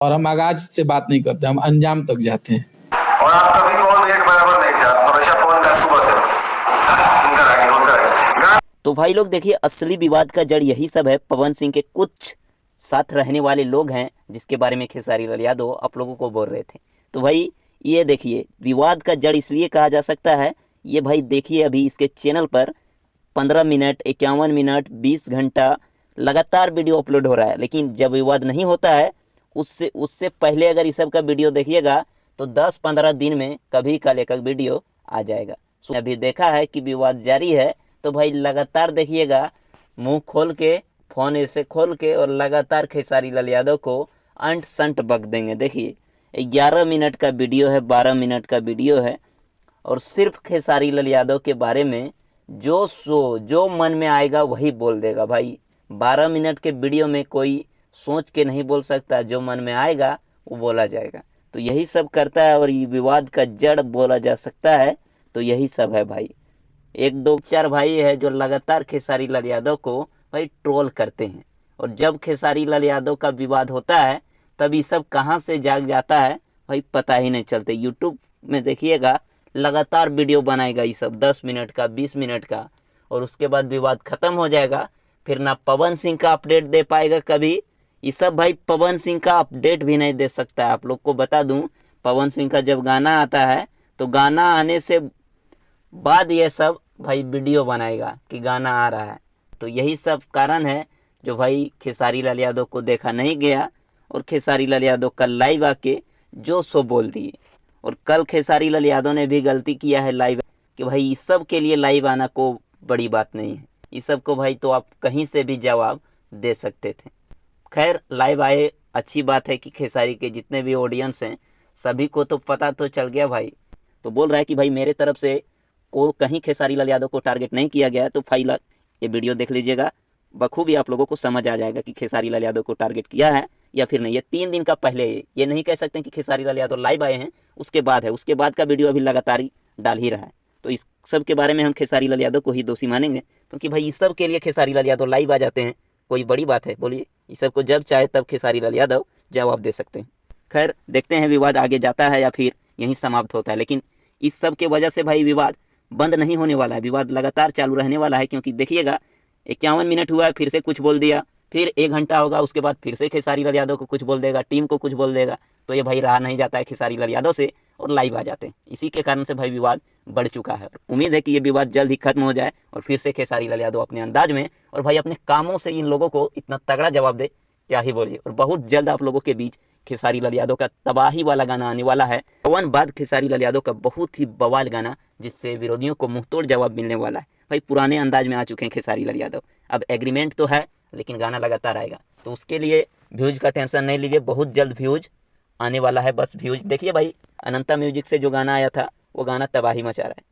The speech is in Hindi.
और हम आगाज से बात नहीं करते, हम अंजाम तक जाते हैं। और आप कभी कौन एक बराबर नहीं था, हमेशा कौन का सुबह से इनका रागी होता है। तो भाई लोग देखिए, असली विवाद का जड़ यही सब है। पवन सिंह के कुछ साथ रहने वाले लोग हैं जिसके बारे में खेसारी लाल यादव आप लोगों को बोल रहे थे। तो भाई ये देखिए, विवाद का जड़ इसलिए कहा जा सकता है, ये भाई देखिए अभी इसके चैनल पर 15 मिनट, 51 मिनट, 20 घंटा लगातार वीडियो अपलोड हो रहा है। लेकिन जब विवाद नहीं होता है, उससे उससे पहले अगर इस सब का वीडियो देखिएगा तो 10-15 दिन में कभी का लेकर वीडियो आ जाएगा। अभी देखा है कि विवाद जारी है, तो भाई लगातार देखिएगा, मुंह खोल के, फोन ऐसे खोल के, और लगातार खेसारी लाल यादव को अंट संट बक देंगे। देखिए 11 मिनट का वीडियो है, 12 मिनट का वीडियो है, और सिर्फ खेसारी लाल यादव के बारे में जो मन में आएगा वही बोल देगा भाई। 12 मिनट के वीडियो में कोई सोच के नहीं बोल सकता, जो मन में आएगा वो बोला जाएगा। तो यही सब करता है, और ये विवाद का जड़ बोला जा सकता है तो यही सब है भाई। एक दो चार भाई है जो लगातार खेसारी लाल यादव को भाई ट्रोल करते हैं, और जब खेसारी लाल यादव का विवाद होता है तब ये सब कहाँ से जाग जाता है भाई पता ही नहीं चलते। यूट्यूब में देखिएगा, लगातार वीडियो बनाएगा ये सब 10 मिनट का, 20 मिनट का, और उसके बाद विवाद खत्म हो जाएगा। फिर ना पवन सिंह का अपडेट दे पाएगा कभी। ये सब भाई पवन सिंह का अपडेट भी नहीं दे सकता है। आप लोग को बता दूं, पवन सिंह का जब गाना आता है तो गाना आने से बाद ये सब भाई वीडियो बनाएगा कि गाना आ रहा है। तो यही सब कारण है जो भाई खेसारी लाल यादव को देखा नहीं गया, और खेसारी लाल यादव कल लाइव आके जो सो बोल दिए। और कल खेसारी लाल यादव ने भी गलती किया है लाइव, कि भाई इस सब के लिए लाइव आना को बड़ी बात नहीं है। इस सब को भाई तो आप कहीं से भी जवाब दे सकते थे। खैर लाइव आए, अच्छी बात है कि खेसारी के जितने भी ऑडियंस हैं सभी को तो पता तो चल गया भाई। तो बोल रहा है कि भाई मेरे तरफ से को कहीं खेसारी लाल यादव को टारगेट नहीं किया गया है। तो फाइल ये वीडियो देख लीजिएगा, बखूबी आप लोगों को समझ आ जाएगा कि खेसारी लाल यादव को टारगेट किया है या फिर नहीं। ये 3 दिन का पहले, ये नहीं कह सकते कि खेसारी लाल यादव लाइव आए हैं उसके बाद है। उसके बाद का वीडियो अभी लगातार ही डाल ही रहा है। तो इस सब के बारे में हम खेसारी लाल यादव को ही दोषी मानेंगे, क्योंकि भाई इस सब के लिए खेसारी लाल यादव लाइव आ जाते हैं। कोई बड़ी बात है बोलिए? इस सब को जब चाहे तब खेसारी लाल यादव जवाब दे सकते हैं। खैर देखते हैं विवाद आगे जाता है या फिर यहीं समाप्त होता है। लेकिन इस सब के वजह से भाई विवाद बंद नहीं होने वाला है, विवाद लगातार चालू रहने वाला है। क्योंकि देखिएगा 51 मिनट हुआ है, फिर से कुछ बोल दिया, फिर 1 घंटा होगा, उसके बाद फिर से खेसारी लाल यादव को कुछ बोल देगा, टीम को कुछ बोल देगा। तो ये भाई रहा नहीं जाता है खेसारी लाल यादव से, और लाइव आ जाते हैं। इसी के कारण से भाई विवाद बढ़ चुका है। उम्मीद है कि ये विवाद जल्द ही खत्म हो जाए और फिर से खेसारी लाल यादव अपने अंदाज में और भाई अपने कामों से इन लोगों को इतना तगड़ा जवाब दे, क्या ही बोलिए। और बहुत जल्द आप लोगों के बीच खेसारी लाल यादव का तबाही वाला गाना आने वाला है। पवन बाद खेसारी लाल यादव का बहुत ही बवाल गाना, जिससे विरोधियों को मुंहतोड़ जवाब मिलने वाला है। भाई पुराने अंदाज में आ चुके हैं खेसारी लाल यादव। अब एग्रीमेंट तो है, लेकिन गाना लगातार आएगा। तो उसके लिए व्यूज का टेंशन नहीं लीजिए, बहुत जल्द व्यूज आने वाला है। बस व्यूज देखिए भाई, अनंता म्यूजिक से जो गाना आया था वो गाना तबाही मचा रहा है।